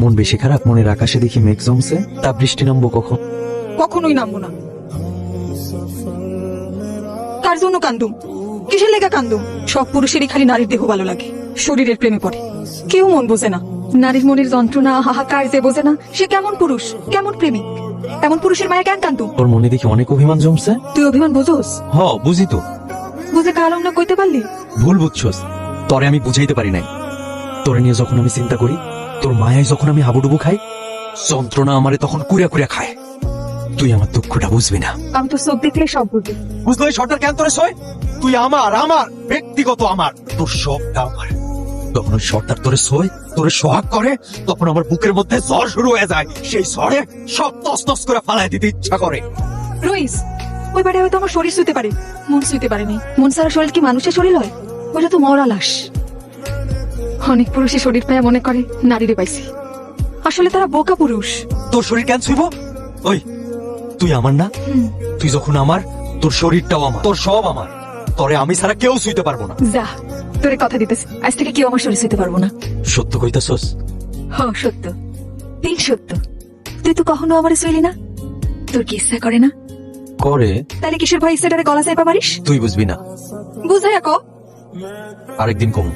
মন বেশি খারাপ, মনের আকাশে দেখি মেঘ জমছে, তা বৃষ্টি নামবো কখন? কখনোই নামবো না। কার জন্য কান্দুম? কিসের লেগা কান্দুম? সব পুরুষেরই খালি নারীর দেহ ভালো লাগে, শরীরের প্রেমে পড়ে। কেউ মন বোঝে না। নারীর মনের যন্ত্রণা হাহাকার যে বোঝে না, সে কেমন পুরুষ, কেমন প্রেমিক? এমন পুরুষের মায়া কেন কান্দুম? তোর মনে দেখি অনেক অভিমান জমছে। তুই অভিমান বোঝোস? বুঝি তো। বুঝে কালাম না কইতে পারলি? ভুল বুঝছস, তরে আমি বুঝাইতে পারি নাই। তোরে নিয়ে যখন আমি চিন্তা করি, তোর মায়ায় যখন আমি হাবুডুবু খাই, যন্ত্রণা আমারে তখন কুড়িয়া কুড়িয়া খায়। তুই আমার দুঃখটা বুঝবি না। আমি তো চোখ দেখলে সব বুঝি। বুঝলো এই সরকার কেন তোরে সয়? তুই আমার আমার ব্যক্তিগত, আমার তোর সবটা আমার। তখন ওই সর্দার তোরে সয়, তোরে সোহাগ করে, তখন আমার বুকের মধ্যে জ্বর শুরু হয়ে যায়। সেই জ্বরে সব তস তস করে ফালায় দিতে ইচ্ছা করে। রইস, ওই বাড়ি হয়তো আমার শরীর শুইতে পারে, মন শুইতে পারেনি। মন ছাড়া শরীর কি মানুষের শরীর হয়? ওটা তো মরা লাশ। অনেক পুরুষের শরীর পায় মনে করে নারীরে পাইছি, আসলে তারা বোকা পুরুষ। তোর শরীর কেন ছুইব? ওই তুই আমার না? তুই যখন আমার, তোর শরীরটাও আমার, তোর সব আমার। তরে আমি ছাড়া কেউ ছুঁইতে পারবো না। যা, তোরে কথা দিতেছি, আজ থেকে কেউ আমার শরীর শুইতে পারবো না। সত্য কইতাছস? হ, সত্য, তিন সত্য। তুই তো কখনো আমার শুইলি না, তোর কি ইচ্ছা করে না? করে। তাহলে কিসের ভয় ইচ্ছাটারে গলা চাইপা পারিস? তুই বুঝবি না, বুঝাইয়া ক। আরেকদিন কম।